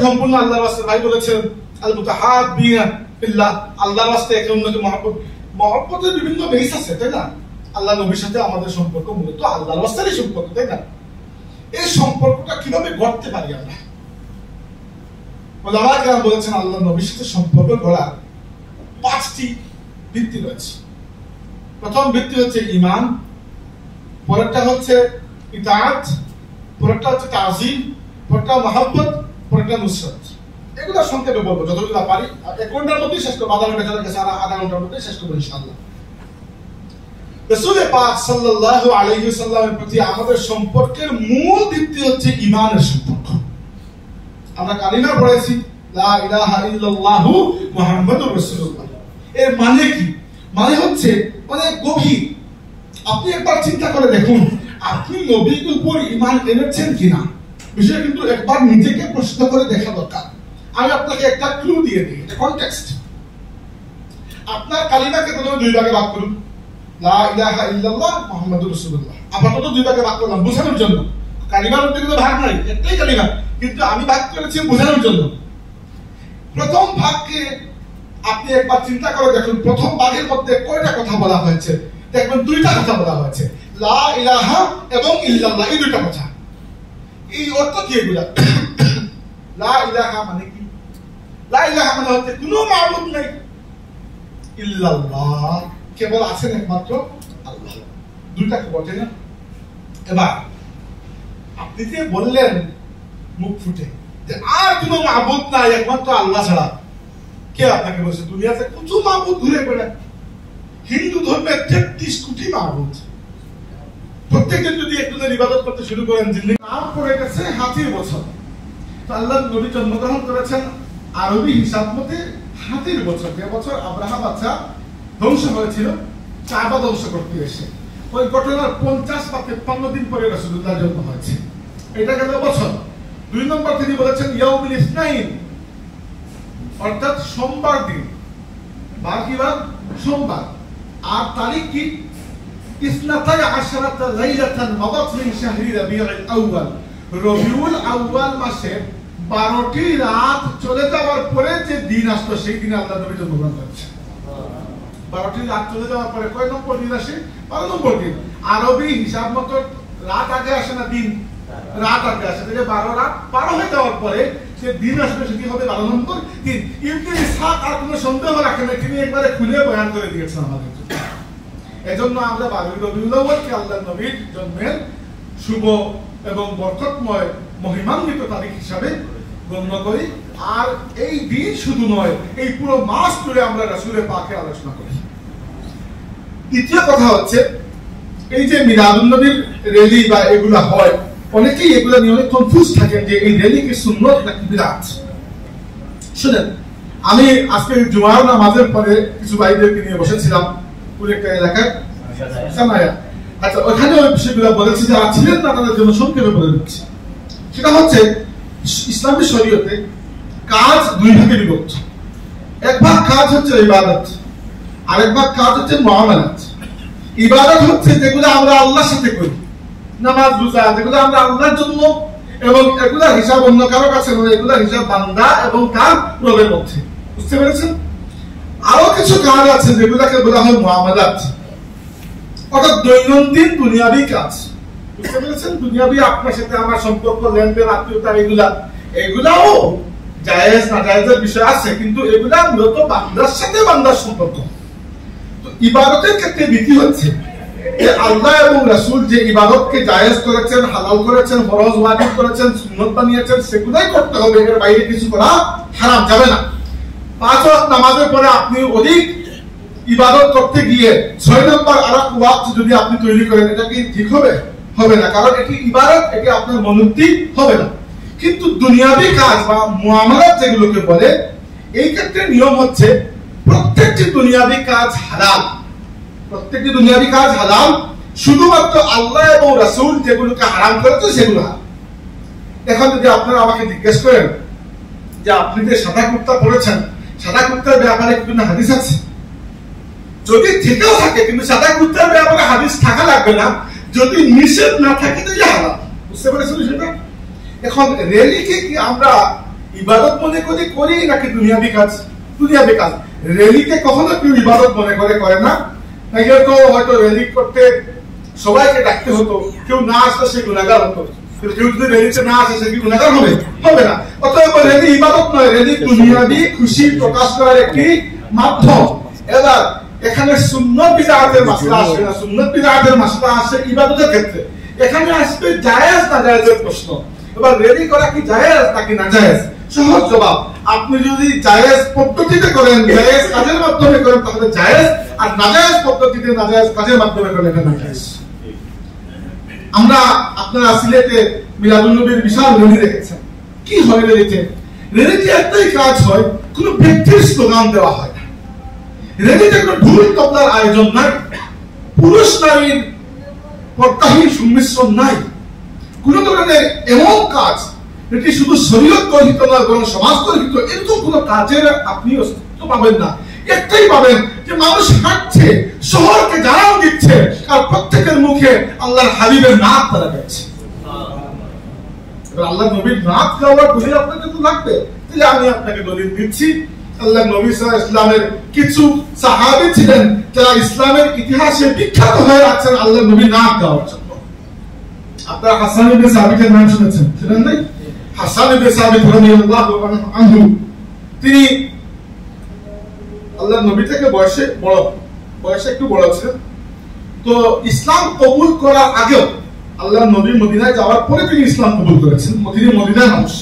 সম্পূর্ণ আল্লাহর রাস্তায়। ভাই বলেছেন আল মুতাহাব্বিনা ফিল্লাহ, আল্লাহর রাস্তায় একে অন্যকে মহব্বত। মহব্বতের বিভিন্ন বেস আছে, তাই না? আল্লাহ নবীর সাথে আমাদের সম্পর্ক মূলত আল্লাহর রাস্তারই সম্পর্ক, তাই না? এই সম্পর্কটা কিভাবে গড়তে পারি আমরা? ওলামা কেরাম বলেছেন আল্লাহ নবীর সাথে সম্পর্ক গড়ার 5টি ভিত্তি রয়েছে। প্রথম ভিত্তি হচ্ছে ঈমান, পরেরটা হচ্ছে ইতাআত, পরেরটা হচ্ছে তাযীম, পরেরটা মহব্বত, পরেরটা নুসরাত। এগুলো সংক্ষেপে বলবো যতটুকু পারি। 1 ঘন্টার মধ্যেই শেষ করবো, আধা ঘন্টা চলে গেছে, আধা ঘন্টার মধ্যেই শেষ করবো ইনশাআল্লাহ। রাসূল পাক সাল্লাল্লাহু আলাইহি ওয়াসাল্লামের প্রতি আমাদের সম্পর্কের মূল ভিত্তি হচ্ছে ঈমানের সম্পর্ক। আমরা কালিমা পড়েছি লা ইলাহা ইল্লাল্লাহু মুহাম্মাদুর রাসূলুল্লাহ। এর মানে কি? মানে হচ্ছে অনেক গভীর। আপনি একবার চিন্তা করে দেখুন, আপনি নবীর উপর ঈমান এনেছেন কিনা। বিষয় কিন্তু একবার নিজেকে প্রশ্ন করে দেখা দরকার। আমি আপনাকে একটা ক্লু দিয়ে দিই, এটা কনটেক্সট। আপনার কালিমাকে প্রথমে 2 ভাগে ভাগ করুন, লা ইলাহা ইল্লাল্লাহ মুহাম্মাদুর রাসূলুল্লাহ। আপাতত 2 ভাগে ভাগ করলাম বোঝানোর জন্য। কালিমার মধ্যে কোনো ভাগ নাই, একটাই কালিমা, কিন্তু আমি ভাগ করেছি বোঝানোর জন্য। প্রথম ভাগকে আপনি একবার চিন্তা করে দেখুন, প্রথম ভাগের মধ্যে কয়টা কথা বলা হয়েছে? দেখবেন 2টা কথা বলা হয়েছে, লা ইলাহা এবং ইল্লাল্লাহ, এই 2টা কথা। এই অর্থ কি এগুলা? লা ইলাহা মানে কি? লা ইলাহা মানে হচ্ছে কোনো মাবুদ নাই, ইল্লাল্লাহ কেবল আছেন একমাত্র আল্লাহ। 2টা কথা, তাই না? এবার আপনি যে বললেন মুখ ফুটে যে আর কোনো মাবুদ নাই একমাত্র আল্লাহ ছাড়া, কে আপনাকে বলছে? দুনিয়াতে কত মাবুদ ঘুরে বেড়ায়। হিন্দু ধর্মের 33 কোটি মাবুদ। প্রত্যেকদিন যদি একজনের ইবাদত করতে শুরু করেন, জিন্দেগি নাম পড়ে গেছে হাতির বছর। তো আল্লাহ নবী জন্মগ্রহণ করেছেন আরবি হিসাব মতে হাতির বছর, যে বছর আব্রাহা বাদশা ধ্বংস হয়েছিল কাবা ধ্বংস করতে এসে। ওই ঘটনার 50 বা 53 দিন পরে রাসূলুল্লাহ জন্ম হয়েছে। এটা গেল বছর। 2 নম্বর তিনি বলেছেন ইয়াউমুল ইসনাইন, অর্থাৎ সোমবার দিন। বার কি বার? সোমবার। আর তারিখ কি? ইসনাতাই আশরাতা লাইলাতান মাদাত মিন শাহরি রাবিউল আউয়াল। রবিউল আউয়াল মাসে 12টি রাত চলে যাওয়ার পরে যে দিন আসলো, সেই দিনে আল্লাহ নবী জন্মগ্রহণ করেছেন। 12টি রাত চলে যাওয়ার পরে কয় নম্বর দিন আসে? 12 নম্বর দিন। আরবি হিসাব মতো রাত আগে আসে না দিন? রাত আগে আসে। 12 রাত পার হয়ে যাওয়ার পরে যে দিন আসবে সেটি হবে 12 নম্বর দিন। ইবনে ইসহাক আর কোনো সন্দেহ রাখেন না, তিনি একবারে খুলে বয়ান করে দিয়েছেন আমাদের। এজন্য আমরা 12 রবিউল আউয়ালকে আল্লাহ নবীর জন্মের শুভ এবং বরকতময় মহিমান্বিত তারিখ হিসাবে গণ্য করি। আর এই দিন শুধু নয়, এই পুরো মাস জুড়ে আমরা রাসূলের পাকে আলোচনা করি। দ্বিতীয় কথা হচ্ছে, এই যে মিলাদুন নবীর র্যালি বা এগুলা হয়, অনেকেই এগুলা নিয়ে অনেক কনফিউজ থাকেন যে এই র্যালি কি সুন্নাত নাকি বিদআত। শুনেন, আমি আজকে জুমার নামাজের পরে কিছু ভাইদেরকে নিয়ে বসেছিলাম পুরো একটা এলাকায় সামায়া। আচ্ছা, ওখানে ওই বিষয়গুলো বলেছি, যারা ছিলেন না তাদের জন্য সংক্ষেপে বলে দিচ্ছি। সেটা হচ্ছে ইসলামী শরীয়তে কাজ 2 ভাগে বিভক্ত। এক ভাগ কাজ হচ্ছে ইবাদত, আর এক ভাগ কাজ হচ্ছে মুআমালাত। ইবাদত হচ্ছে যেগুলো আমরা আল্লাহর সাথে করি, নামাজ রোজা, যেগুলো আমরা আল্লাহর জন্য, এবং এগুলা হিসাব অন্য কারো কাছে নয়, এগুলা হিসাব বান্দা এবং তার রবের মধ্যে। বুঝতে পেরেছেন? আরো কিছু কাজ আছে যেগুলাকে বলা হয় মুআমালাত, অর্থাৎ দৈনন্দিন দুনিয়াবি কাজ। বুঝতে পেরেছেন? দুনিয়াবি আপনার সাথে আমার সম্পর্ক, লেনদেন, আত্মীয়তা, এগুলাও জায়েজ না জায়েজের বিষয় আছে, কিন্তু এগুলা মূলত বান্দার সাথে বান্দার সম্পর্ক। তো ইবাদতের ক্ষেত্রে বিধি হচ্ছে যে আল্লাহ এবং রাসূল যে ইবাদতকে জায়েজ করেছেন, হালাল করেছেন, ফরজ ওয়াজিব করেছেন, সুন্নাত বানিয়েছেন, সেগুলাই করতে হবে। এর বাইরে কিছু করা হারাম, যাবে না। 5 ওয়াক্ত নামাজের পরে আপনি অধিক ইবাদত করতে গিয়ে 6 নম্বর আরেক ওয়াক্ত যদি আপনি তৈরি করেন, এটা কি ঠিক হবে? হবে না, কারণ এটি ইবাদত, এটি আপনার মনোনীতি হবে না। কিন্তু দুনিয়াবি কাজ বা মুআমালাত যেগুলোকে বলে, এই ক্ষেত্রে নিয়ম হচ্ছে প্রত্যেকটি দুনিয়াবি কাজ হালাল। প্রত্যেকটি দুনিয়াবি কাজ হালাল, শুধুমাত্র আল্লাহ এবং রাসূল যেগুলোকে হারাম করেছে সেগুলো হারাম। এখন যদি আপনারা আমাকে জিজ্ঞেস করেন যে আপনি যে সাদা কুর্তা পরেছেন, সাদা কুর্তার ব্যাপারে কোনো হাদিস আছে? যদি থেকেও থাকে, কিন্তু সাদা কুর্তার ব্যাপারে হাদিস থাকা লাগবে না, যদি নিষেধ না থাকে তো হারাম। বুঝতে পেরেছেন সেটা? এখন র্যালিকে কি আমরা ইবাদত মনে করি নাকি দুনিয়াবি কাজ? দুনিয়াবি কাজ। র্যালিকে কখনো কেউ ইবাদত মনে করে না। নাকি তো হয়তো র্যালি করতে সবাইকে ডাকতে হতো, কেউ না আসলে সে গুনাহগার হতো। কেউ যদি র্যালিতে না আসে সে কি গুনাহগার হবে না। অতএব র্যালি ইবাদত নয়, র্যালি দুনিয়াবি খুশি প্রকাশ করার একটি মাধ্যম। এবার এখানে সুন্নত বিদআতের মাসলা আসে না, সুন্নত বিদআতের মাসলা আসে ইবাদতের ক্ষেত্রে। এখানে আসবে জায়েজ না জায়েজের প্রশ্ন। এবার র্যালি করা কি জায়েজ নাকি না জায়েজ? সহজ জবাব, আপনি যদি জায়েজ পদ্ধতিতে করেন, জায়েজ কাজের মাধ্যমে করেন তাহলে জায়েজ, আর নাজায়েজ পদ্ধতিতে নাজায়েজ কাজের মাধ্যমে করেন এটা নাজায়েজ। আমরা আপনারা সিলেটে মিলাদুন নবীর বিশাল র্যালি দেখেছেন। কি হয় র্যালিতে? র্যালিতে একটাই কাজ হয়, কোন ব্যক্তির স্লোগান দেওয়া হয় না। র্যালিতে কোনো ঢোল তবলার আয়োজন নাই, পুরুষ নারীর পর্দাহীন সংমিশ্রণ নাই, কোন ধরনের এমন কাজ এটি শুধু শরীয়ত গঠিত নয় বরং সমাজ গঠিত, এরকম কোন কাজের আপনি অস্তিত্ব পাবেন না। একটাই পাবেন যে মানুষ হাঁটছে, শহরকে জানাও দিচ্ছে, আর প্রত্যেকের মুখে আল্লাহর হাবিবের নাম তারা গাইছে। আল্লাহ নবীর নাম গাওয়ার দলিল আপনাকে তো লাগবে। তাহলে আমি আপনাকে দলিল দিচ্ছি। আল্লাহ নবী সাল্লাল্লাহু আলাইহি ওয়াসাল্লামের কিছু সাহাবী ছিলেন যারা ইসলামের ইতিহাসে বিখ্যাত হয়ে আছেন আল্লাহ নবীর নাম গাওয়ার জন্য। আপনারা হাসান ইবনে সাবিতের নাম শুনেছেন, শুনেন নাই? হাসান ইবনে সাবিত রাদিয়াল্লাহু আনহু, তিনি আল্লাহ নবী থেকে বয়সে একটু বড় ছিলেন। তো ইসলাম কবুল করার আগেও, আল্লাহ নবী মদিনায় যাওয়ার পরে তিনি ইসলাম কবুল করেছেন। তিনি মদিনার মানুষ।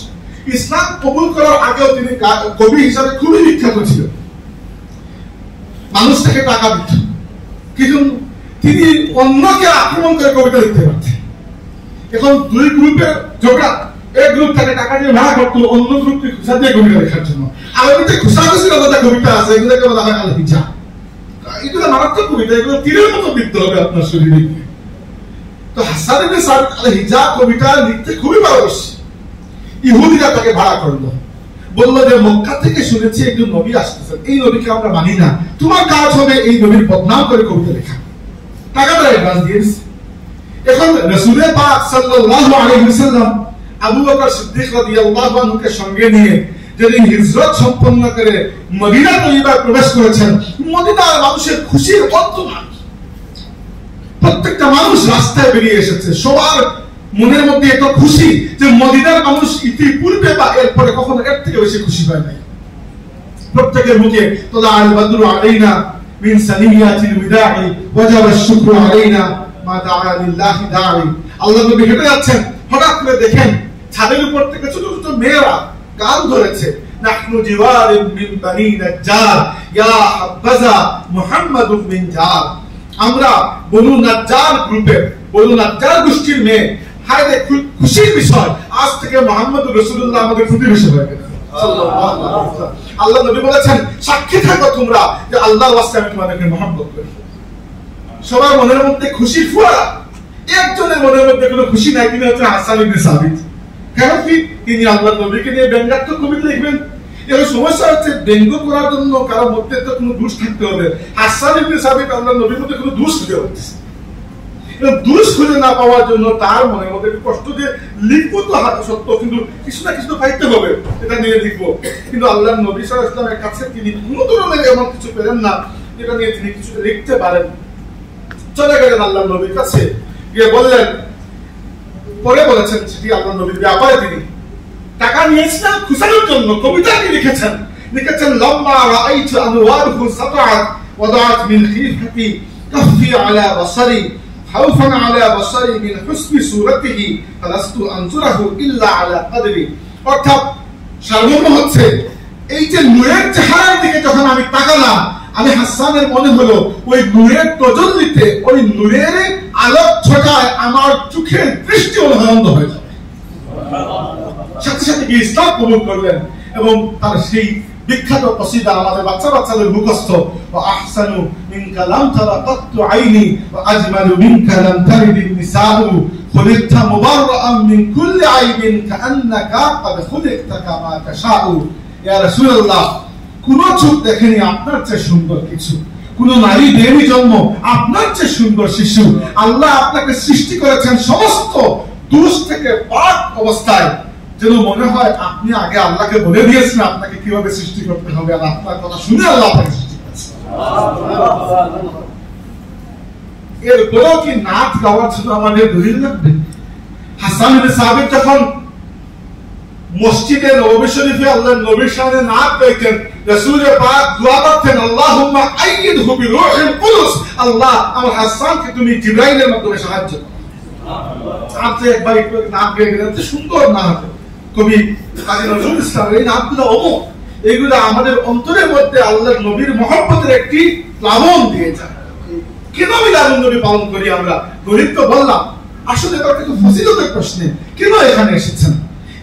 ইসলাম কবুল করার আগেও তিনি কবি হিসাবে খুবই বিখ্যাত ছিলেন, মানুষ থেকে টাকা দিত। কিন্তু তিনি অন্যকে আক্রমণ করে কবিতা লিখতে পারতেন। এখন দুই গ্রুপের ঝগড়া, এক গ্রুপ তাকে টাকা দিয়ে ভাড়া করতো, অন্য গ্রুপকে খুশা দিয়ে কবিতা লেখার জন্য। আরবিতে খুশাখুশির আলাদা কবিতা আছে, এগুলোকে বলা হয় আল হিজা। এগুলো মারাত্মক কবিতা, এগুলো তীরের মতো বিদ্ধ হবে আপনার শরীরে। তো হাসান ইবনে সাবিত আল হিজা কবিতা লিখতে খুবই পারদর্শী। ইহুদিরা তাকে ভাড়া করলো, বললো যে মক্কা থেকে শুনেছি একজন নবী আসতেছেন, এই নবীকে আমরা মানি না, তোমার কাজ হবে এই নবীর বদনাম করে কবিতা লেখা। টাকাটা অ্যাডভান্স দিয়েছে। এখন রাসূল পাক সাল্লাল্লাহু আলাইহি ওয়াসাল্লাম আবু বকর সিদ্দিক রাদিয়াল্লাহু আনহুকে সঙ্গে নিয়ে যেদিন হিজরত সম্পন্ন করে মদিনা তৈয়বায় প্রবেশ করেছেন, মদিনার মানুষের খুশির অন্ত নাই। প্রত্যেকটা মানুষ রাস্তায় বেরিয়ে এসেছে, সবার মনের মধ্যে এত খুশি যে মদিনার মানুষ ইতিপূর্বে বা এরপরে কখনো এর থেকে বেশি খুশি হয় নাই। প্রত্যেকের মুখে তোলা আল বদরু আলাইনা মিন সানিয়াতিল বিদাই ওয়াজাবা শুকরু আলাইনা মা দাআ লিল্লাহি দাঈ। আল্লাহ নবী হেঁটে যাচ্ছেন, হঠাৎ করে দেখেন ছাদের উপর থেকে ছোট ছোট মেয়েরা গান ধরেছে, নাহনু জিওয়ারিন মিন বানি নাজ্জার ইয়া হাব্বাজা মুহাম্মাদুম মিন জার। আমরা বনু নাজ্জার গ্রুপের, বনু নাজ্জার গোষ্ঠীর মেয়ে। হায় রে খুশির বিষয়, আজ থেকে মুহাম্মদুর রাসূলুল্লাহ আমাদের প্রতিবেশী হয়ে গেলেন। আল্লাহ নবী বলেছেন, সাক্ষী থাকো তোমরা যে আল্লাহর ওয়াস্তে আমি তোমাদেরকে মহব্বত করি। সবার মনের মধ্যে খুশির ফোয়ারা। একজনের মনের মধ্যে কোনো খুশি নাই, তিনি হচ্ছেন হাসান ইবনে সাবিত। কেন কি? তিনি আল্লাহ নবীকে নিয়ে ব্যঙ্গাত্মক কবিতা লিখবেন। এর সমস্যা হচ্ছে, ব্যঙ্গ করার জন্য কারো মধ্যে তো কোনো দোষ থাকতে হবে। হাসান ইবনে সাবিত আল্লাহ নবীর মধ্যে কোনো দোষ খুঁজে পাচ্ছে, দোষ খুঁজে না পাওয়ার জন্য তার মনের মধ্যে কষ্ট, যে লিখবো তো সত্য, কিন্তু কিছু না কিছু পাইতে হবে, এটা নিয়ে লিখবো। কিন্তু আল্লাহ নবী সাল্লাল্লাহু আলাইহি ওয়াসাল্লামের কাছে তিনি কোনো ধরনের এমন কিছু পেলেন না যেটা নিয়ে তিনি কিছু লিখতে পারেন। চলে গেলেন আল্লাহ নবীর কাছে, গিয়ে বললেন, পরে বলেছেন সেটি আল্লাহ নবীর ব্যাপারে তিনি টাকা নিয়েছিলেন খুশানোর জন্য, কবিতা কি লিখেছেন, লাম্মা রাআইতু আনওয়ারহু সাতাআত ওয়াদাআত মিন খিফাতি কাফি আলা বসরি খাউফান আলা বসরি মিন হুসনি সূরাতিহি ফালাস্তু আনজুরাহু ইল্লা আলা কদরি। অর্থাৎ সারমর্ম হচ্ছে, এই যে নূরের চেহারার দিকে যখন আমি তাকালাম, আমি হাসানের মনে হলো ওই নূরের তজল্লিতে, ওই নূরের আলোক ছটায় আমার চোখের দৃষ্টি অন্ধ হয়ে যাবে। সাথে সাথে গিয়ে ইসলাম কবুল করলেন এবং তার সেই বিখ্যাত কসিদা আমাদের বাচ্চাদের মুখস্থ, ওয়া আহসানু মিনকা লাম তারা কাত্তু আইনি ওয়া আজমালু মিনকা লাম তারিদিন নিসাউ খুলিকতা মুবাররাআন মিন কুল্লি আইবিন কাআন্নাকা ক্বাদ খুলিকতা কামা তাশাউ। ইয়া রাসূলুল্লাহ, কোন চোখ দেখেনি আপনার চেয়ে সুন্দর কিছু, কোন নারী দেয়নি জন্ম আপনার চেয়ে সুন্দর শিশু। আল্লাহ আপনাকে সৃষ্টি করেছেন সমস্ত দোষ থেকে পাক অবস্থায়, যেন মনে হয় আপনি আগে আল্লাহকে বলে দিয়েছেন আপনাকে কিভাবে সৃষ্টি করতে হবে, আর আপনার কথা শুনে আল্লাহ আপনাকে সৃষ্টি করেছে। এরপরেও কি নাচ গাওয়ার জন্য আমাদের দলিল লাগবে? হাসান ইবনে সাবিত যখন মসজিদে নববী শরীফে আল্লাহর নবীর সামনে নাচ গাইতেন, রাসূল পাক দোয়া করতেন, আল্লাহুম্মা আইয়িদহু বিরূহিল কুদুস, আল্লাহ আমার হাসানকে তুমি জিবরাইলের মাধ্যমে সাহায্য করো। আপনি একবার একটু নাচ গেয়ে গেলেন, সুন্দর নাচ। কবি কাজী নজরুল ইসলাম এই নাচগুলো অমর, এগুলো আমাদের অন্তরের মধ্যে আল্লাহর নবীর মহব্বতের একটি প্লাবন দিয়ে যায়। কেন মিলাদুন নবী পালন করি আমরা? গরিব তো বললাম, আসলে এটা কিন্তু ফজিলতের প্রশ্নে। কেন এখানে এসেছেন?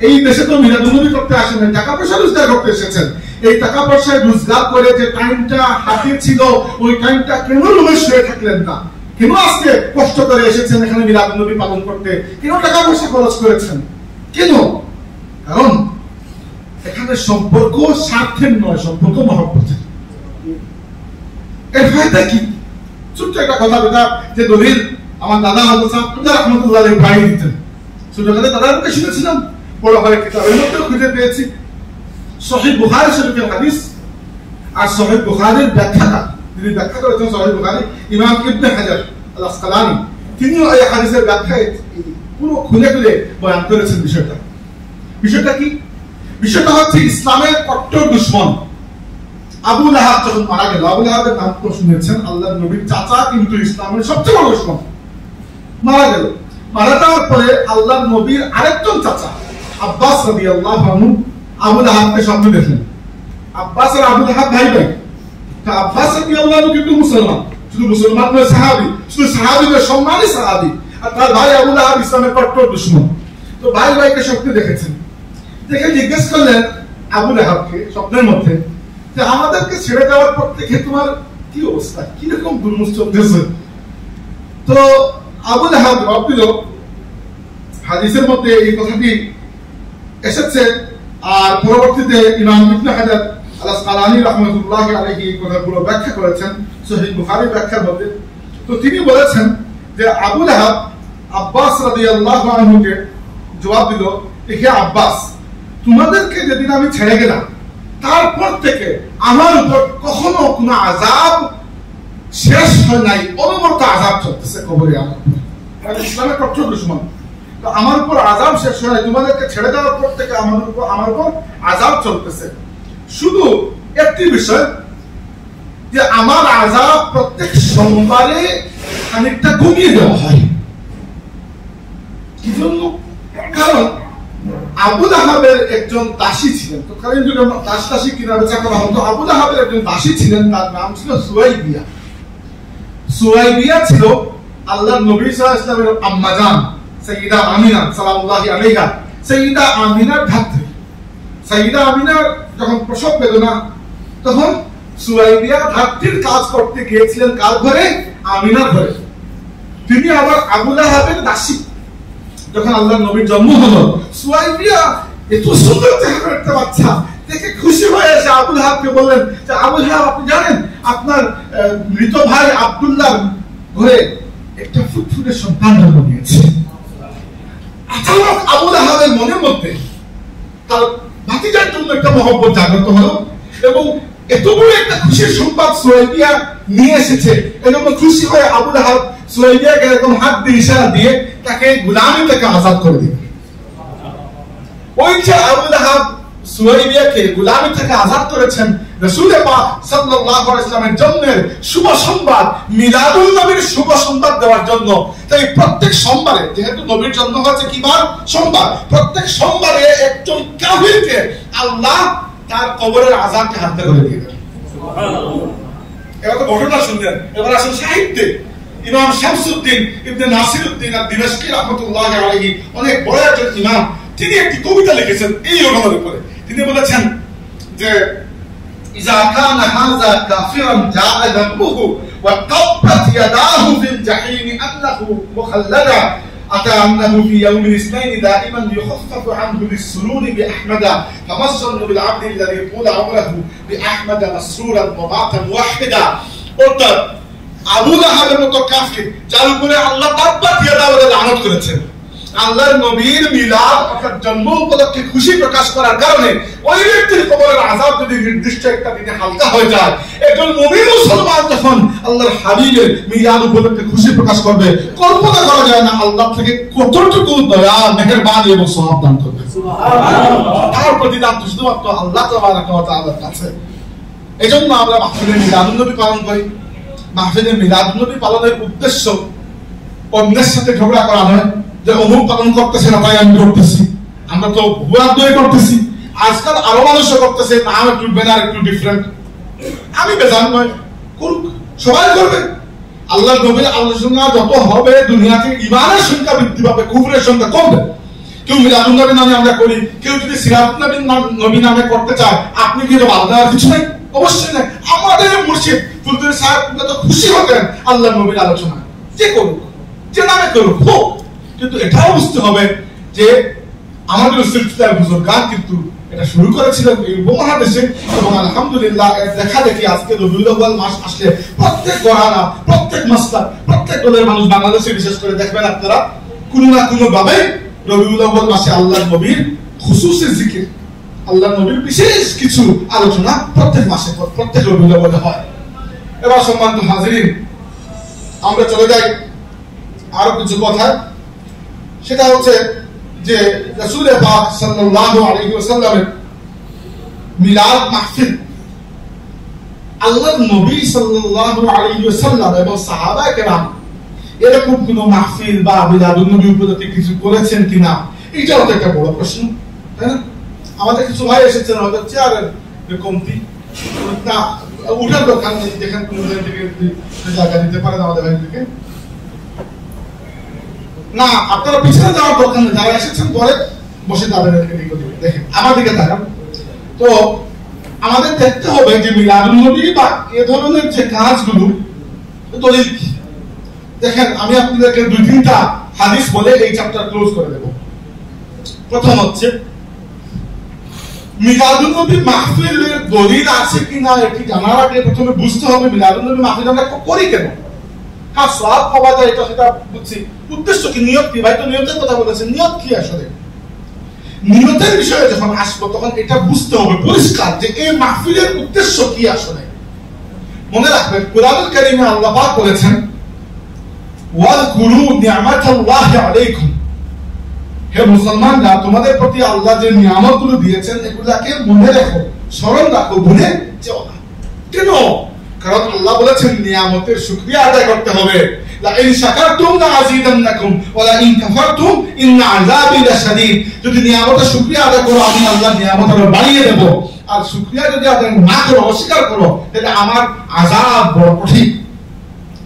এই দেশে তো মিলাদুন নবী করতে আসেন, টাকা পয়সা রোজগার করতে এসেছেন। এই টাকা পয়সায় রোজগার করে যে টাইমটা হাতে ছিল, ওই টাইমটা কেন রুমে শুয়ে থাকলেন না? কেন আজকে কষ্ট করে এসেছেন এখানে মিলাদুন নবী পালন করতে? কেন টাকা পয়সা খরচ করেছেন? কেন? কারণ এখানে সম্পর্ক স্বার্থের নয়, সম্পর্ক মহব্বতের। এর ফায়দা কি? ছোট্ট একটা কথা বলা, যে দলিল আমার দাদা রহমতুল্লাহ ভাই দিতেন। ছোটবেলায় দাদার মুখে শুনেছিলাম, বড় ভাই কিতাবের মধ্যে খুঁজে পেয়েছি। সহিহ বুখারী শরীফের হাদিস আর সহিহ বুখারীর ব্যাখ্যাটা, যিনি ব্যাখ্যা করেছেন সহিহ বুখারী, ইমাম ইবনে হাজার আল আসকালানী, তিনিও এই হাদিসের ব্যাখ্যায় পুরো খুলে খুলে বয়ান করেছেন বিষয়টা। বিষয়টা কি? বিষয়টা হচ্ছে ইসলামের কট্টর দুশমন আবু লাহাব যখন মারা গেল, আবু লাহাবের নাম তো শুনেছেন, আল্লাহর নবীর চাচা, কিন্তু ইসলামের সবচেয়ে বড় দুশমন মারা গেল। মারা যাওয়ার পরে আল্লাহর নবীর আরেকজন চাচা আব্বাস রাদিয়াল্লাহু আনহু আবু লাহাবকে সামনে দেখলেন। আব্বাস আর আবু লাহাব ভাই ভাই। আব্বাস রাদিয়াল্লাহু আনহু কিন্তু মুসলমান, শুধু মুসলমান নয়, সাহাবী, শুধু সাহাবীদের সম্মানী সাহাবী, আর তার ভাই আবু লাহাব ইসলামের কট্টর দুশমন। তো ভাই ভাইকে স্বপ্নে দেখেছেন, দেখে জিজ্ঞেস করলেন আবু লাহাবকে স্বপ্নের মধ্যে, যে আমাদেরকে ছেড়ে দেওয়ার পর থেকে তোমার কি অবস্থা, কিরকম দুর্মুষ চলতেছে? তো আবু লাহাব জবাব দিল, হাদিসের মধ্যে এই কথাটি এসেছে, আর পরবর্তীতে ইমাম ইবনে হাজার আল আসকালানী রাহমাতুল্লাহি আলাইহি এই কথাগুলো ব্যাখ্যা করেছেন সহিহ বুখারী ব্যাখ্যার মধ্যে। তো তিনি বলেছেন যে আবু লাহাব আব্বাস রাদিয়াল্লাহু আনহুকে জবাব দিল, হে আব্বাস, তোমাদেরকে যেদিন আমি ছেড়ে গেলাম তারপর থেকে আমার উপর কখনো কোনো আযাব শেষ হয় নাই, অনবরত আযাব চলতেছে কবরে আমার উপর। ইসলামের কঠোর দুশমন, তো আমার উপর আযাব শেষ হয় নাই, তোমাদেরকে ছেড়ে দেওয়ার পর থেকে আমার উপর আযাব চলতেছে। শুধু একটি বিষয়, যে আমার আযাব প্রত্যেক সোমবারে খানিকটা কমিয়ে দেওয়া হয়। কি জন্য? কারণ আবু লাহাবের একজন দাসী ছিলেন, তো কারণ যখন দাসী কিনা বেচা করা হতো, আবু লাহাবের একজন দাসী ছিলেন, তার নাম ছিল সুয়াইবিয়া। সুয়াইবিয়া ছিল আল্লাহর নবী সাল্লাল্লাহু আলাইহি ওয়াসাল্লামের আম্মাজান সাইয়্যিদা আমিনা সাল্লাল্লাহু আলাইহা, সাইয়্যিদা আমিনার ধাত্রী। সাইয়্যিদা আমিনার যখন প্রসব বেদনা, তখন সুয়াইবিয়া ধাত্রীর কাজ করতে গিয়েছিলেন কার ঘরে? আমিনার ঘরে। তিনি আবার আবু লাহাবের দাসী। যখন আল্লাহর নবীর জন্ম হলো, সুয়াইবিয়া এত সুন্দর চেহারা একটা বাচ্চা দেখে খুশি হয়ে এসে আবু লাহাবকে বললেন যে, আবু লাহাব, আপনি জানেন আপনার মৃত ভাই আব্দুল্লাহর ঘরে একটা ফুটফুটে সন্তান জন্ম নিয়েছে। আচানক আবু লাহাবের মনের মধ্যে তার ভাতিজার জন্য একটা মহব্বত জাগ্রত হলো, এবং এত বড় একটা খুশির সংবাদ সুয়াইবিয়া নিয়ে এসেছে। এজন্য খুশি হয়ে আবু লাহাব সুয়াইবিয়াকে এরকম হাত দিয়ে ইশারা দিয়ে তাকে গোলামি থেকে আজাদ করে দিলেন। ওই যে আবু লাহাব সুয়াইবিয়াকে গোলামি থেকে আজাদ করেছেন, রাসূল পাক সাল্লাল্লাহু আলাইহি ওয়াসাল্লামের জন্মের শুভ সংবাদ, মিলাদুন নবীর শুভ সংবাদ দেওয়ার জন্য। তাই প্রত্যেক সোমবারে, যেহেতু নবীর জন্ম হয়েছে কি বার? সোমবার, প্রত্যেক সোমবারে একজন কাফিরকে আল্লাহ তার কবরের আযাবকে হালকা করে দিয়ে দেন। এবার তো ঘটনা শুনলেন। এবার আসলে সাহিত্যে ইমাম শামসুদ্দিন ইবনে নাসিরউদ্দিন আদ-দিমাশকি রাহমাতুল্লাহি আলাইহি, অনেক বড় একজন ইমাম, তিনি একটি কবিতা লিখেছেন এই ঘটনার উপরে। তিনি বলেছেন যে, ইযা কানা হাযা কাফিরান জাআ যামবুহু ওয়া কাব্বাত ইয়াদাহু ফিল জাহিম আন্নাহু মুখাল্লাদা আতা আন্নাহু ফি ইয়াউমিল ইসনাইন দাইমান ইউখাফফাফু আনহু বিস-সুরুরি বিআহমাদা ফামাসসালু বিল আবদি আল্লাযী তুলা আমরাহু বিআহমাদা মাসরুরান ওয়া মাতা মুওয়াহহিদা। অর্থাৎ আবু লাহাবের মতো কাফির, যার উপরে আল্লাহ তাব্বাত ইয়াদা বলে লানত করেছেন, আল্লাহর নবীর মিলাদ অর্থাৎ জন্ম উপলক্ষে খুশি প্রকাশ করার কারণে ওই ব্যক্তির কবরের আযাব যদি নির্দিষ্ট একটা দিনে হালকা হয়ে যায়, একজন মুমিন মুসলমান যখন আল্লাহর হাবিবের মিলাদ উপলক্ষে খুশি প্রকাশ করবে, কল্পনা করা যায় না আল্লাহ থেকে কতটুকু দয়া, মেহেরবানি এবং সওয়াব দান করবে। সুবহানাল্লাহ। তার প্রতিদান তো শুধুমাত্র আল্লাহ তাবারাক ওয়া তাআলার কাছে। এজন্য আমরা মাহফিলে মিলাদুন নবী পালন করি। মাহফিলে মিলাদুন নবী পালনের উদ্দেশ্য অন্যের সাথে ঝগড়া করা নয়, যে অমুক পালন করতেছে না তাই আমি করতেছি, আমরা তো ভুয়া দই করতেছি। আজকাল আরো মানুষও করতেছে, নাম একটু ব্যানার একটু ডিফারেন্ট। আমি বেজান নয়, করুক, সবাই করবে। আল্লাহর নবীর আলোচনা যত হবে দুনিয়াতে ঈমানের সংখ্যা বৃদ্ধি পাবে, কুফরের সংখ্যা কমবে। কেউ মিলাদুন নবী নামে আমরা করি, কেউ যদি সিরাতুন নবী নামে করতে চায়, আপনি কি তো বাধা দেওয়ার কিছু নাই? অবশ্যই নাই। আমাদের মুর্শিদ ফুলতুরি সাহেব তো খুশি হতেন আল্লাহর নবীর আলোচনা, যে করুক, যে নামে করুক, হোক। কিন্তু এটাও বুঝতে হবে যে আমাদের সিলসিলার বুজুর্গান কিন্তু এটা শুরু করেছিলেন এই উপমহাদেশে, এবং আলহামদুলিল্লাহ এর দেখা দেখি আজকে রবিউল আউয়াল মাস আসলে প্রত্যেক ঘরানা, প্রত্যেক মাসলাক, প্রত্যেক দলের মানুষ বাংলাদেশে বিশেষ করে দেখবেন আপনারা কোনো না কোনো ভাবে রবিউল আউয়াল মাসে আল্লাহর নবীর খুসুসি জিকির, আল্লাহর নবীর বিশেষ কিছু আলোচনা প্রত্যেক মাসে, প্রত্যেক রবিউল আউয়ালে হয়। এবার সম্মানিত হাজিরিন, আমরা চলে যাই আরো কিছু কথা। সেটা হচ্ছে যে রাসূল পাক সাল্লাল্লাহু আলাইহি ওয়াসাল্লামের মিলাদ মাহফিল, আল্লাহর নবী সাল্লাল্লাহু আলাইহি ওয়াসাল্লাম এবং সাহাবায়ে কেরাম এরকম কোন মাহফিল বা মিলাদুন নবী উপলক্ষে কিছু করেছেন কিনা, এটাও তো একটা বড় প্রশ্ন, তাই না? আমাদের কিছু ভাই এসেছেন হয়তো চেয়ারের কমতি না, উঠার দোকান যেখানে কোনো থেকে জায়গা দিতে পারেন আমাদের ভাইদেরকে, না আপনারা পিছনে যাওয়ার দরকার নেই, যারা এসেছেন পরে বসে যাবেন। দেখেন আমার দিকে তাকান। তো আমাদের দেখতে হবে যে মিলাদুন নবী বা এ ধরনের যে কাজগুলো দলিল কি। দেখেন আমি আপনাদেরকে দুই তিনটা হাদিস বলে এই চ্যাপ্টার ক্লোজ করে দেব। প্রথম হচ্ছে মিলাদুন নবী মাহফিলের দলিল আছে কিনা এটি জানার আগে প্রথমে বুঝতে হবে মিলাদুন নবী মাহফিল আমরা করি কেন। হ্যাঁ, সওয়াব পাওয়া যায় এটা সেটা বুঝছি, উদ্দেশ্য কি, নিয়ত কি? ভাই তো নিয়তের কথা বলেছেন, নিয়ত কি আসলে? নিয়তের বিষয়ে যখন আসবো তখন এটা বুঝতে হবে পরিষ্কার যে এই মাহফিলের উদ্দেশ্য কি আসলে। মনে রাখবেন কুরআনুল কারীমে আল্লাহ পাক বলেছেন ওয়াযকুরু নি'মাতাল্লাহি আলাইকুম, হে মুসলমানরা তোমাদের প্রতি আল্লাহ যে নিয়ামতগুলো দিয়েছেন এগুলাকে মনে রাখো, স্মরণ রাখো, ভুলে যেও না। কেন? কারণ আল্লাহ বলেছেন নিয়ামতের শুকরিয়া আদায় করতে হবে। লা ইন শাকারতুম লাযিদান্নাকুম ওয়া লা ইন কাফারতুম ইন্না আযাবি লাশাদীদ। যদি নিয়ামতের শুকরিয়া আদায় করো আমি আল্লাহ নিয়ামত আরো বাড়িয়ে দেব, আর শুকরিয়া যদি আদায় না করো, অস্বীকার করো, তাহলে আমার আযাব বড় কঠিন।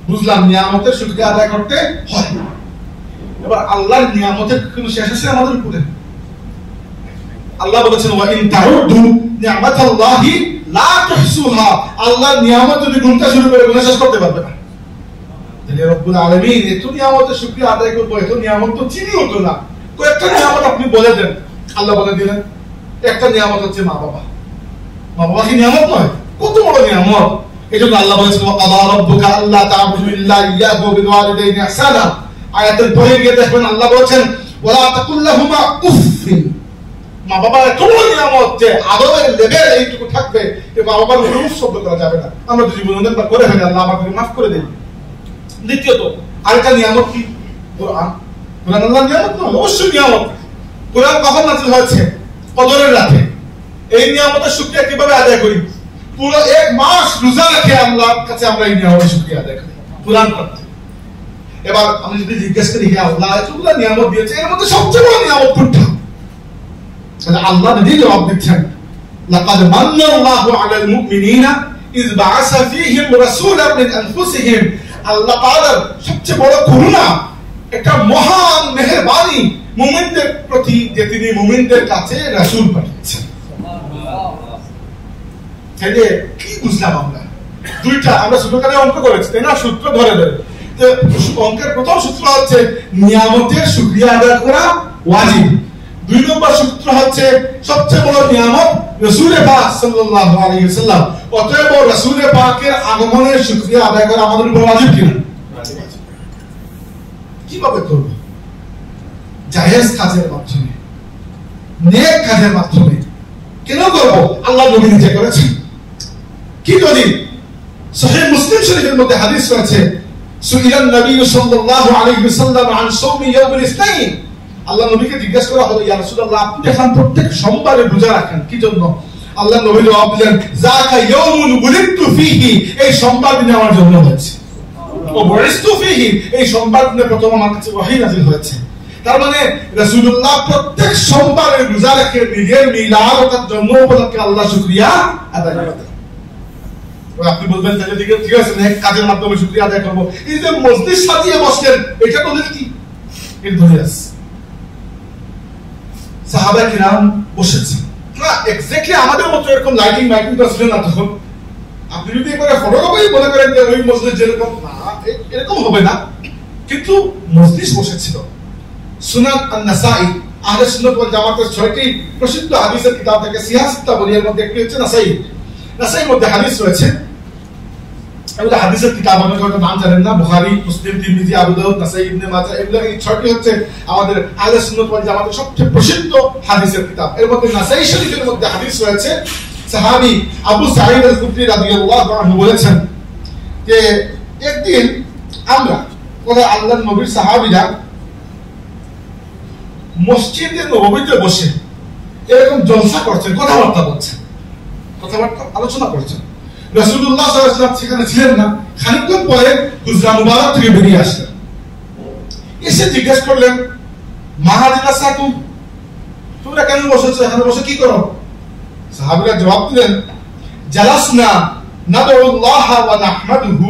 বুঝলাম নিয়ামতের শুকরিয়া আদায় করতে হয়। এবার আল্লাহর নিয়ামতের কোনো শেষ আছে আমাদের উপরে? আল্লাহ বলেছেন ওয়া ইন তাউদ্দু নি'মাতাল্লাহি লা তুহসুহা। আল্লাহর নিয়ামত যদি গুনতে শুরু করে গুণা শেষ করতে পারবে না। তাহলে রব্বুল আলামিন এত নিয়ামতের শুকরিয়া আদায় করব, এত নিয়ামত তো চিনি হতো না। কয়েকটা নিয়ামত আপনি বলে দেন, আল্লাহ বলে দিলেন। একটা নিয়ামত হচ্ছে মা বাবা। মা বাবা কি নিয়ামত নয়? কত বড় নিয়ামত। এজন্য আল্লাহ বলেছেন আল্লাহ রাব্বুকা আল্লা তা'বুদু ইল্লা ইয়্যাহু ওয়া বিল ওয়ালিদাইনি ইহসানা। আয়াতের পরে গিয়ে দেখবেন আল্লাহ বলেছেন ওয়ালা তাকুল লাহুমা উফিন। মা বাবার এত বড় নিয়ামত যে আদবের লেভেল এইটুকু থাকবে যে মা বাবার উপরে উফ শব্দ করা যাবে না। আমরা তো জীবনে অনেকবার করে ফেলি, আল্লাহ আমাকে মাফ করে দিন। দ্বিতীয়ত আরেকটা নিয়ামত কি? কোরআন। কোরআন আল্লাহর নিয়ামত নয়? অবশ্যই নিয়ামত। কোরআন কখন নাযিল হয়েছে? কদরের রাতে। এই নিয়ামতের শুকরিয়া কিভাবে আদায় করি? পুরো এক মাস রোজা রেখে আল্লাহর কাছে আমরা এই নিয়ামতের শুকরিয়া আদায় করি কোরআন পড়তে। এবার আমি যদি জিজ্ঞেস করি হে আল্লাহ এতগুলো নিয়ামত দিয়েছে, এর মধ্যে সবচেয়ে বড় নিয়ামত কোনটা? তাহলে আল্লাহ নিজেই জবাব দিচ্ছেন লাকাদ মান্নাল্লাহু আলাল মুমিনিনা ইয বাআসা ফীহিম রাসূলান মিন আনফুসিহিম। আল্লাহ তাআলার সবচেয়ে বড় করুণা, একটা মহান মেহেরবানি মুমিনদের প্রতি যে তিনি মুমিনদের কাছে রাসূল পাঠিয়েছেন। তাহলে কি বুঝলাম আমরা? দুইটা আমরা ছোটখাটো অঙ্ক করেছি, তাই না? সূত্র ধরে ধরে অঙ্কের প্রথম সূত্র হচ্ছে নিয়ামতের শুকরিয়া আদায় করা ওয়াজিব। দুই নম্বর সূত্র হচ্ছে সবচেয়ে বড় নিয়ামত রাসূল পাক সাল্লাল্লাহু আলাইহি ওয়াসাল্লাম। অতএব রাসূল পাকের আগমনের শুকরিয়া আদায় করা আমাদের উপর ওয়াজিব কিনা? কিভাবে করব? জায়েজ কাজের মাধ্যমে, নেক কাজের মাধ্যমে। কেন করব? আল্লাহ নবী নিজে করেছেন। কি দলিল? সহিহ মুসলিম শরীফের মধ্যে হাদিস রয়েছে, সুইলান নবী সাল্লাল্লাহু আলাইহি ওয়াসাল্লাম আন সাওমি ইয়াউমিল ইসনাইন। আল্লাহ নবীকে জিজ্ঞেস করা হলো, ইয়া রাসূলুল্লাহ, আপনি দেখলাম প্রত্যেক সোমবারে রোজা রাখেন, কি জন্য? আল্লাহ নবী জবাব দিলেন, যাকা ইয়াউমুন বুলিতু ফীহি, এই সোমবার দিনে আমার জন্ম হয়েছে। ও বুলিতু ফীহি, এই সোমবার দিনে প্রথম আমার কাছে ওহী নাযিল হয়েছে। তার মানে রাসূলুল্লাহ প্রত্যেক সোমবারে রোজা রেখে নিজের মিলাদ অর্থাৎ জন্ম উপলক্ষে আল্লাহ শুকরিয়া আদায় করতেন। আপনি বলবেন তাহলে ঠিক আছে, নেক কাজের মাধ্যমে শুকরিয়া আদায় করব। এই যে মজলিস সাজিয়ে বসলেন, এটা বলেন কি? এর ধরে আছে সাহাবা কিরাম বসেছেন না, এক্স্যাক্টলি আমাদের মতো এরকম লাইটিং মাইকিং তো ছিল না তখন। আপনি যদি একবারে ফটোগ্রাফি মনে করেন যে ওই মজলিস যেরকম, না এরকম হবে না, কিন্তু মজলিস বসেছিল। সুনান আন-নাসাই, আহলে সুন্নাত ওয়াল জামাতের 6টি প্রসিদ্ধ হাদিসের কিতাব থেকে সিয়াসতা বলিয়ার মধ্যে একটি হচ্ছে নাসাই। নাসাইয়ের মধ্যে হাদিস রয়েছে, এগুলো হাদিসের কিতাব, অনেকে হয়তো নাম জানেন না, বুখারী, মুসলিম, তিরমিজি, আবু দাউদ, নাসাই, ইবনে মাজাহ, এগুলো এই 6টি হচ্ছে আমাদের আহলে সুন্নাত ওয়াল জামাতের সবচেয়ে প্রসিদ্ধ হাদিসের কিতাব। এর মধ্যে নাসাই শরীফের মধ্যে হাদিস রয়েছে, সাহাবী আবু সাঈদ আল-খুদরি রাদিয়াল্লাহু আনহু বলেছেন যে একদিন আমরা আল্লাহর নবীর সাহাবীরা মসজিদে নববীতে বসে এরকম জলসা করছেন, কথাবার্তা বলছেন, কথাবার্তা আলোচনা করছেন। রাসূলুল্লাহ সাল্লাল্লাহু আলাইহি ওয়াসাল্লাম সেখানে ছিলেন না। খানিকক্ষণ পরে হুজরা মুবারক থেকে বেরিয়ে আসলেন, এসে জিজ্ঞেস করলেন, মা জালাসাতুম, তোমরা কেন বসেছো, এখানে বসে কি করো? সাহাবীরা জবাব দিলেন, জালাসনা নাদউল্লাহ ওয়া নাহমাদুহু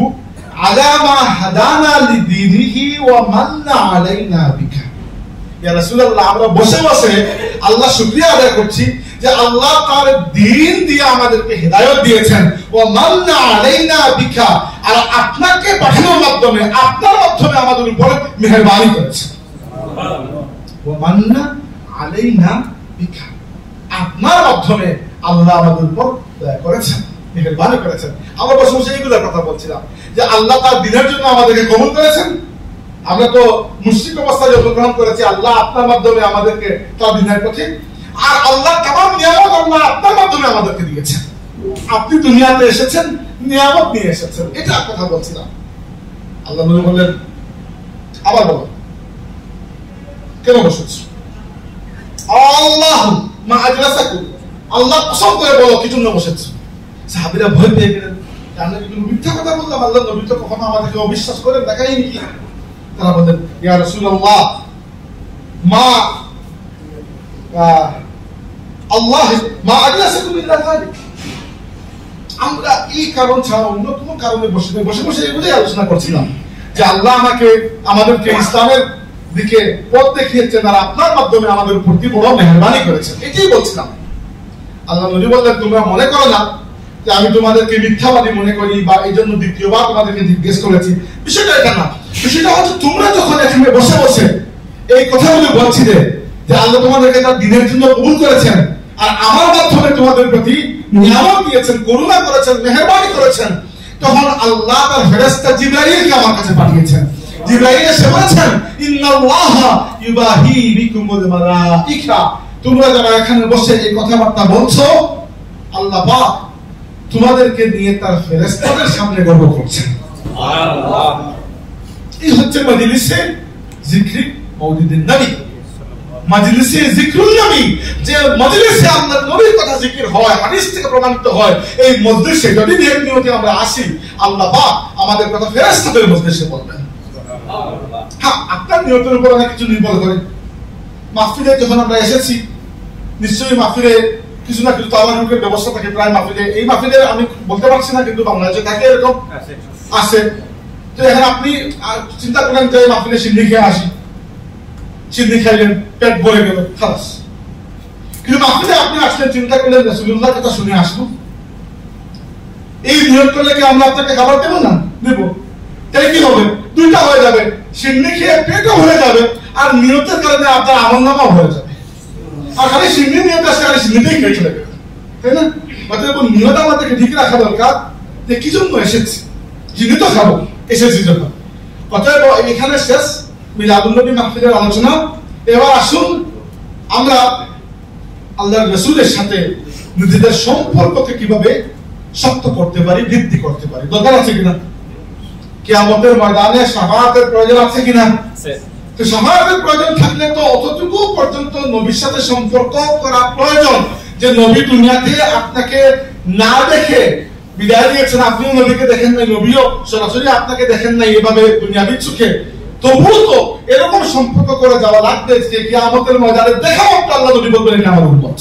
আলা মা হাদানা লিদীনিহি ওয়া মান্না আলাইনা বিকা। ইয়া রাসূলুল্লাহ, আমরা বসে বসে আল্লাহ শুকরিয়া আদায় করছি যে আল্লাহ তার দ্বীন দিয়ে আমাদেরকে হেদায়েত দিয়েছেন, ওয়া মান্না আলাইনা বিকা, আর আপনাকে পাঠানোর মাধ্যমে, আপনার মাধ্যমে আমাদের উপর মেহেরবানি করেছেন। সুবহানাল্লাহ, ওয়া মান্না আলাইনা বিকা, আপনার মাধ্যমে আল্লাহ আমাদের উপর দয়া করেছেন, মেহেরবানি করেছেন। আমরা বসে বসে এইগুলোর কথা বলছিলাম যে আল্লাহ তার দ্বীনের জন্য আমাদেরকে কবুল করেছেন। আমরা তো মুশরিক অবস্থায় জন্মগ্রহণ করেছি, আল্লাহ আপনার মাধ্যমে আমাদেরকে তার দ্বীনের পথে, আর আল্লাহ তামাম নিয়ামত আল্লাহ আপনার মাধ্যমে আমাদেরকে দিয়েছেন। আপনি দুনিয়াতে এসেছেন, নিয়ামত নিয়ে এসেছেন, এটা কথা বলছিলাম। আল্লাহ নবী বললেন, আবার বলো কেন বসেছো? আল্লাহ মা আজলাসাকুম, আল্লাহ কসম করে বলো কি জন্য বসেছো? সাহাবীরা ভয় পেয়ে গেলেন, আমরা কি মিথ্যা কথা বললাম? আল্লাহ নবী তো কখনো আমাদেরকে অবিশ্বাস করেন দেখাইনি কি? তারা বলেন, ইয়া রাসূলুল্লাহ, মা আল্লাহ মা আজলাসাকুম ইল্লা যালিক, আমরা এই কারণ ছাড়া অন্য কোনো কারণে বসে বসে এগুলোই আলোচনা করছিলাম যে আল্লাহ আমাদেরকে ইসলামের দিকে পথ দেখিয়েছেন, আর আপনার মাধ্যমে আমাদের উপর কি বড় মেহেরবানি করেছেন, এটাই বলছিলাম। আল্লাহ নবী বললেন, তোমরা মনে করো না যে আমি তোমাদেরকে মিথ্যাবাদী মনে করি বা এই জন্য দ্বিতীয়বার তোমাদেরকে জিজ্ঞেস করেছি। বিষয়টা এটা না, বিষয়টা হচ্ছে তোমরা যখন এখানে বসে বসে এই কথাগুলো বলছিলে যে আল্লাহ তোমাদেরকে তার দ্বীনের জন্য কবুল করেছেন, আর আমার মাধ্যমে তোমাদের প্রতি নিয়ামত দিয়েছেন, করুণা করেছেন, মেহেরবানি করেছেন, তখন আল্লাহ তার ফেরেশতা জিবরাইলকে আমার কাছে পাঠিয়েছেন। জিবরাইল এসে বলেছেন, ইন্নাল্লাহা ইউবাহি বিকুমুল মালাইকা, তোমরা যারা এখানে বসে এই কথাবার্তা বলছো, আল্লাহ পাক তোমাদেরকে নিয়ে তার ফেরেশতাদের সামনে গর্ব করছেন। সুবহানাল্লাহ, এই হচ্ছে মাজলিসে জিকরি মাউলিদুন নবী, মাজলিসে জিকরুল নবী, যে মাজলিসে আল্লাহর নবীর কথা জিকির হয়, হাদিস থেকে প্রমাণিত হয়। এই মজলিসে যদি নিয়তে আমরা আসি, আল্লাহ পাক আমাদের কথা ফেরেশতাদের মজলিসে বলবেন। সুবহানাল্লাহ, হ্যাঁ, আপনার নিয়তের উপর অনেক কিছু নির্ভর করে। মাহফিলে যখন আমরা এসেছি, নিশ্চয়ই মাহফিলে কিছু না কিছু তাওয়ারুকের ব্যবস্থা থাকে। প্রায় মাহফিলে, এই মাহফিলে আমি বলতে পারছি না, কিন্তু বাংলাদেশে থাকে এরকম আছে। তো এখন আপনি চিন্তা করেন যে মাহফিলে সিন্নি খেয়ে আসি, সিন্নি খাইলেন, পেট ভরে গেল, খালাস। কিন্তু মাহফিলে আপনি আসলেন, চিন্তা করলেন রাসূলুল্লাহর কথা শুনে আসবো, এই নিয়ত করলে কি আমরা আপনাকে খাবার দেবো না? দেবো। তাহলে কি হবে? দুইটা হয়ে যাবে, সিন্নি খেয়ে পেটও ভরে যাবে, আর নিয়তের কারণে আপনার আমলনামাও হয়ে যাবে। আর খালি সিন্নি নিয়ত আসলে খালি সিন্নিতেই খেয়ে চলে গেল, তাই না? অতএব নিয়ত আমাদেরকে ঠিক রাখা দরকার যে কি জন্য এসেছি, সিন্নি তো খাবো, এসেছি জন্য। অতএব এখানে শেষ মিলাদুন নবী মাহফিলের আলোচনা। এবার আসুন আমরা আল্লাহর রাসূলের সাথে নিজেদের সম্পর্ককে কিভাবে শক্ত করতে পারি, বৃদ্ধি করতে পারি। দরকার আছে কিনা? কিয়ামতের ময়দানে শাফাআতের প্রয়োজন আছে কিনা? তো শাফাআতের প্রয়োজন থাকলে তো অতটুকু পর্যন্ত নবীর সাথে সম্পর্ক করা প্রয়োজন যে নবী দুনিয়াতে আপনাকে না দেখে বিদায় দিয়েছেন, আপনিও নবীকে দেখেন নাই, নবীও সরাসরি আপনাকে দেখেন নাই এভাবে দুনিয়াবি চোখে, তবুও তো এরকম সম্পর্ক করে যাওয়া লাগবে যে কিয়ামতের ময়দানে দেখা মাত্র আল্লাহ নবী বলবেন এটা আমার উম্মত।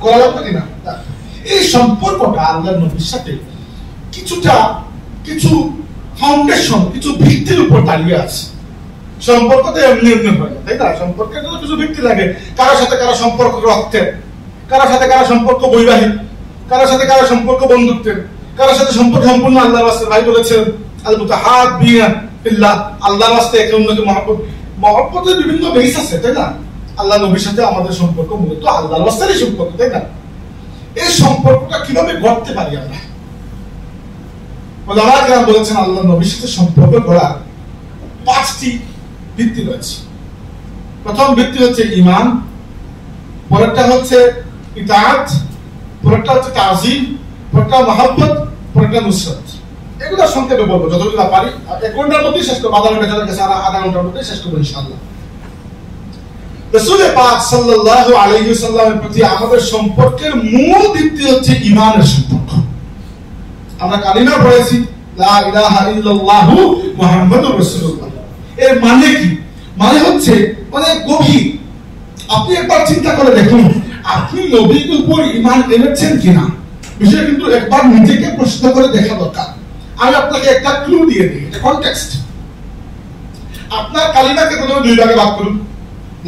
করা লাগবে কিনা? এই সম্পর্কটা আল্লাহর নবীর সাথে কিছু ফাউন্ডেশন, কিছু ভিত্তির উপর দাঁড়িয়ে আছে। সম্পর্ক তো এমনি এমনি হয় না, তাই না? সম্পর্কের তো কিছু ভিত্তি লাগে। কারোর সাথে কারো সম্পর্ক রক্তের, কারোর সাথে কারো সম্পর্ক বৈবাহিক, কারোর সাথে কারো সম্পর্ক বন্ধুত্বের, কারোর সাথে সম্পর্ক সম্পূর্ণ আল্লাহর রাস্তায়। ভাই বলেছেন আল মুতাহাব্বিনা ফিল্লাহ, আল্লাহর রাস্তায় একে অন্যকে মহব্বত। মহব্বতের বিভিন্ন বেস আছে, তাই না? আল্লাহ নবীর সাথে আমাদের সম্পর্ক মূলত আল্লাহর রাস্তারই সম্পর্ক, তাই না? এই সম্পর্কটা কিভাবে গড়তে পারি আমরা? ওলামা কেরাম বলেছেন আল্লাহ নবীর সাথে সম্পর্ক গড়ার 5টি ভিত্তি রয়েছে। প্রথম ভিত্তি হচ্ছে ঈমান, পরেরটা হচ্ছে ইতাআত, পরেরটা হচ্ছে তাযীম, পরেরটা মহব্বত, পরেরটা নুসরাত। এগুলো সংক্ষেপে বলবো যতটুকু পারি। 1 ঘন্টার মধ্যে শেষ করবো, আধা ঘন্টা চলে গেছে, আর আধা ঘন্টার মধ্যে শেষ করবো ইনশাআল্লাহ। রাসূল পাক সাল্লাল্লাহু আলাইহি ওয়াসাল্লামের প্রতি আমাদের সম্পর্কের মূল ভিত্তি হচ্ছে ঈমানের সম্পর্ক। আমরা কালিমা পড়েছি লা ইলাহা ইল্লাল্লাহু মুহাম্মাদুর রাসূলুল্লাহ। এর মানে কি? মানে হচ্ছে অনেক গভীর। আপনি একবার চিন্তা করে দেখুন, আপনি নবীর উপর ঈমান এনেছেন কিনা। বিষয় কিন্তু একবার নিজেকে প্রশ্ন করে দেখা দরকার। আমি আপনাকে একটা ক্লু দিয়ে দিই, এটা কনটেক্সট। আপনার কালিমাকে প্রথমে 2 ভাগে ভাগ করুন,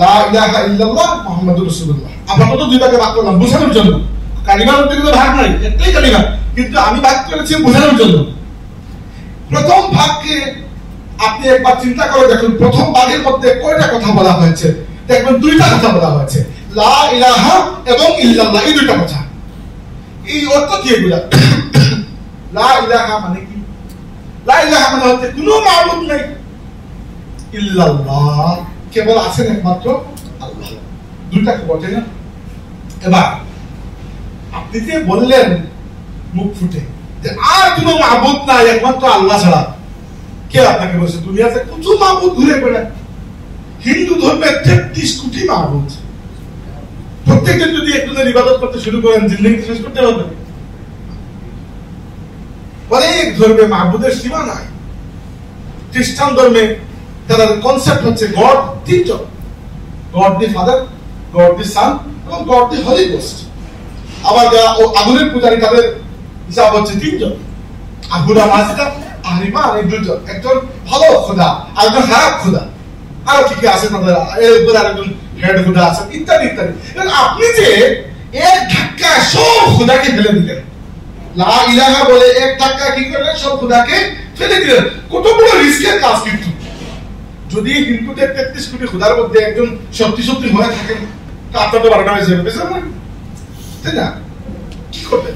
লা ইলাহা ইল্লাল্লাহ মুহাম্মাদুর রাসূলুল্লাহ। আমরা তো 2 ভাগে ভাগ করলাম বোঝানোর জন্য। কালিমার মধ্যে কোনো ভাগ নাই, একটাই কালিমা, কিন্তু আমি ভাগ করেছি বোঝানোর জন্য। প্রথম ভাগকে আপনি একবার চিন্তা করে দেখুন, প্রথম ভাগের মধ্যে কয়টা কথা বলা হয়েছে? দেখবেন 2টা কথা বলা হয়েছে, লা ইলাহা এবং ইল্লাল্লাহ, এই 2টা কথা। এই অর্থ কি এগুলা? লা ইলাহা মানে কি? লা ইলাহা মানে হচ্ছে কোনো মাবুদ নাই, ইল্লাল্লাহ কেবল আছেন একমাত্র আল্লাহ। 2টা খবর, তাই না? এবার আপনি যে বললেন মুখ ফুটে যে আর কোনো মাবুদ নাই একমাত্র আল্লাহ ছাড়া, কে আপনাকে বলছে? দুনিয়াতে কত মাবুদ ঘুরে বেড়ায়। হিন্দু ধর্মের 33 কোটি মাবুদ। প্রত্যেকজন যদি একজনের ইবাদত করতে শুরু করেন, জিন্দেগি শেষ করতে হবে। অনেক ধর্মে মাবুদের সীমা নাই। খ্রিস্টান ধর্মে তাদের কনসেপ্ট হচ্ছে গড 3জন, God the father, God the son এবং গড দি হোলি গোস্ট। আবার যারা আগুনের পূজারী তাদের হিসাব হচ্ছে 3জন, আগুরা মাজিদা আহরিমা, এই 2জন। একজন ভালো খোদা, আরেকজন খারাপ খোদা, আরো কি কি আছে তাদের, এরপরে আরেকজন হেড খোদা আছে, ইত্যাদি ইত্যাদি। আপনি যে এক ধাক্কায় সব খোদাকে ফেলে দিলেন, লা ইলাহা বলে এক ধাক্কায় কি করলেন? সব খোদাকে ফেলে দিলেন। কত বড় রিস্কের কাজ। কিন্তু যদি হিন্দুদের 33 কোটি খোদার মধ্যে একজন সত্যি সত্যি হয়ে থাকেন, আপনার তো 12টা হয়ে যাবে, বুঝলেন না? তাই না? কি করবেন?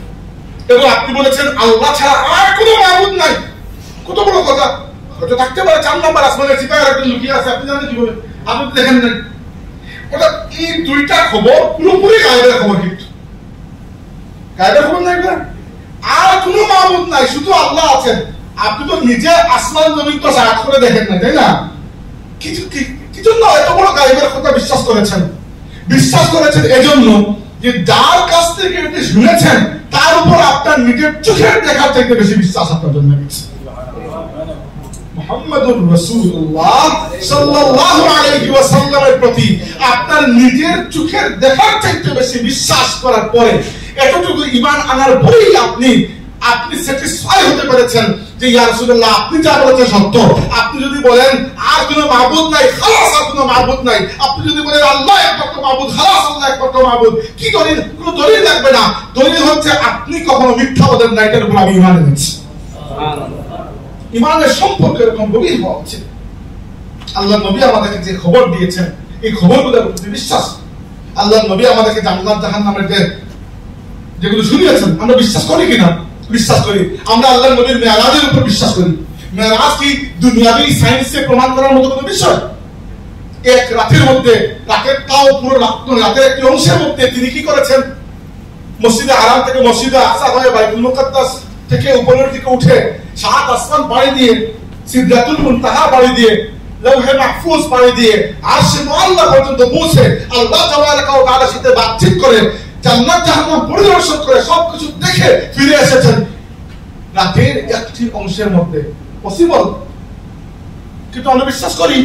এবং আপনি বলেছেন আল্লাহ ছাড়া আর কোনো মাবুদ নাই। কত বড় কথা। হয়তো থাকতে পারে 4 নম্বর আসমানের সিপাহী একজন লুকিয়ে আছে, আপনি জানেন কিভাবে? আপনি তো দেখেন নাই। ওটা এই 2টা খবর পুরোপুরি গায়েবের খবর। কিন্তু গায়েবের খবর নাই, আর কোনো মাবুদ নাই, শুধু আল্লাহ আছেন। আপনি তো নিজে আসমান জমিন তো সার্চ করে দেখেন না, তাই না? কিছু না, এত বড় গায়েবের কথা বিশ্বাস করেছেন। বিশ্বাস করেছেন এজন্য যে যার কাছ থেকে এটি শুনেছেন তার উপর আপনার নিজের চোখের দেখার থেকে বেশি বিশ্বাস আপনার জন্য গেছে। মুহাম্মাদুর রাসূলুল্লাহ সাল্লাল্লাহু আলাইহি ওয়াসাল্লামের প্রতি আপনার নিজের চোখের দেখার থেকে বেশি বিশ্বাস করার পরে, এতটুকু ঈমান আনার পরেই আপনি স্যাটিসফাই হতে পেরেছেন যে ইয়া রাসূলুল্লাহ আপনি যা বলেছেন সত্য। আপনি যদি বলেন আর কোনো মাবুদ নাই, খালাস আর কোনো মাবুদ নাই। আপনি যদি বলেন আল্লাহ একমাত্র মাবুদ, খালাস আল্লাহ একমাত্র মাবুদ। কি দলিল? কোনো দলিল লাগবে না। দলিল হচ্ছে আপনি কখনো মিথ্যা বলেন না, এটার উপর আমি ঈমান এনেছি। ঈমানের সম্পর্ক এরকম গভীর হওয়া উচিত। আল্লাহ নবী আমাদেরকে যে খবর দিয়েছেন, এই খবরগুলোর প্রতি বিশ্বাস। আল্লাহ নবী আমাদেরকে জান্নাত জাহান্নামের যেগুলো শুনিয়েছেন আমরা বিশ্বাস করি কিনা? বিশ্বাস করি। আমরা আল্লাহ নবীর মেরাজের উপর বিশ্বাস করি। মেরাজ কি দুনিয়াবি সায়েন্সে প্রমাণ করার মতো কোনো বিষয়? এক রাতের মধ্যে, রাতের তাও পুরো রাতের একটি অংশের মধ্যে তিনি কি করেছেন, মসজিদে হারাম থেকে মসজিদে আকসা হয়ে বাইতুল মুকাদ্দাস থেকে উপরের দিকে উঠে 7 আসমান পাড়ি দিয়ে, সিদরাতুল মুনতাহা পাড়ি দিয়ে, লৌহে মাহফুজ পাড়ি দিয়ে, আরশে মুআল্লা পর্যন্ত পৌঁছে আল্লাহ তাবারাকা ওয়া তাআলার সাথে বাতচিত করে, জান্নাত জাহান্নাম পরিদর্শন করে সবকিছু দেখে ফিরে এসেছেন রাতের একটি অংশের মধ্যে। পসিবল? কিন্তু আমরা বিশ্বাস করি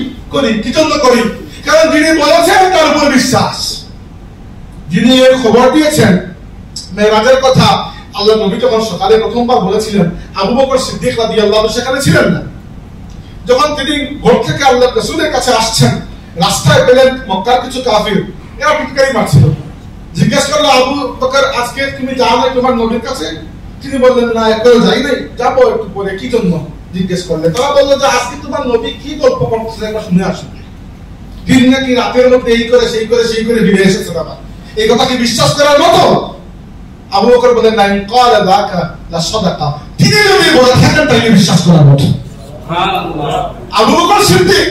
কি জন্য করি? কারণ যিনি বলেছেন তার উপর বিশ্বাস, যিনি এর খবর দিয়েছেন মেরাজের কথা, আল্লাহ নবী যখন সকালে প্রথমবার বলেছিলেন, আবু বকর সিদ্দিক রাদিয়াল্লাহু আনহু সেখানে ছিলেন না। যখন তিনি ঘর থেকে আল্লাহ রাসূলের কাছে আসছেন, রাস্তায় পেলেন মক্কার কিছু কাফির, এরা পিটকারি মারছিল। জিজ্ঞেস করলো, আবু বকর আজকে তুমি যাও না তোমার নবীর কাছে? তিনি বললেন, না এখনো যাই নাই, যাবো একটু পরে। কি জন্য জিজ্ঞেস করলেন? তারা বললো যে আজকে তোমার নবী কি গল্প করতেছে একবার শুনে আসুন। দিন নাকি রাতের মধ্যে এই করে সেই করে ফিরে এসেছে। বাবা, এই কথা কি বিশ্বাস করার মতো? আবু বকর বলেন, না ক্বালা যাকা লা সাদাকা, তিনি যদি বলে থাকেন তাহলে বিশ্বাস করার মতো। সুবহানাল্লাহ। আবু বকর সিদ্দিক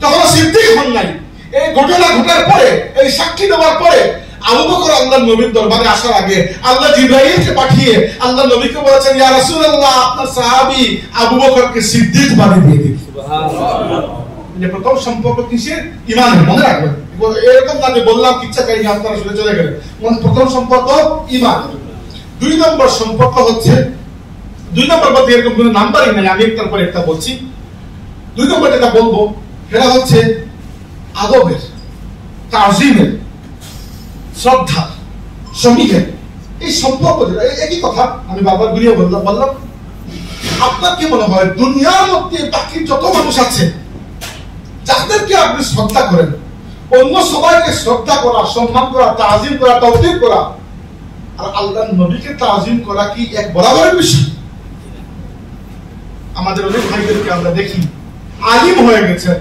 তখন সিদ্দিক হন নাই। এই ঘটনা ঘটার পরে, এই সাক্ষী দেওয়ার পরে আবু বকর আল্লাহর নবীর দরবারে আসার আগে আল্লাহ জিবরাইলকে পাঠিয়ে আল্লাহ নবীকে বলেছেন, ইয়া রাসূলুল্লাহ, আপনার সাহাবী আবু বকরকে সিদ্দিক বানিয়ে দিয়ে দিন। সুবহানাল্লাহ। এই প্রথম সম্পর্ক কিসের? ঈমানের। মনে রাখবেন, এরকম না যে বললাম কিচ্ছা কাহিনী আপনারা শুনে চলে গেলেন। প্রথম সম্পর্ক ঈমান। 2 নম্বর সম্পর্ক হচ্ছে, 2 নম্বর বলতে এরকম কোনো নাম্বারই নাই, আমি একটার পর একটা বলছি। 2 নম্বর যেটা বলবো সেটা হচ্ছে আদবের, তাজিমের, শ্রদ্ধা, সম্মিকের এই সম্পর্ক। যেটা একই কথা আমি বারবার ঘুরিয়ে বললাম। আপনার কি মনে হয় দুনিয়ার মধ্যে বাকি যত মানুষ আছে যাদেরকে আপনি শ্রদ্ধা করেন, অন্য সবাইকে শ্রদ্ধা করা, সম্মান করা, তাজিম করা, তাওকীর করা আর আল্লাহর নবীকে তাজিম করা কি এক বরাবরের বিষয়? আমাদের অনেক ভাইদেরকে আমরা দেখি আলিম হয়ে গেছেন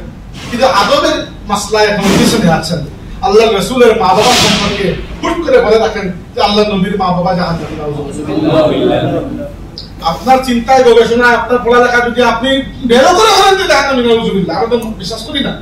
কিন্তু আদবের মাসলায় এখন পিছনে আছেন। আল্লাহ রাসূলের মা বাবা সম্পর্কে হুট করে বলে রাখেন যে আল্লাহ নবীর মা বাবা জাহান্নামী। আপনার চিন্তায় গবেষণায় আপনার পড়ালেখা যদি আপনি বেরো করে বলেন যে জাহান্নামী, নাউযুবিল্লাহ, আমরা তো বিশ্বাস করি না।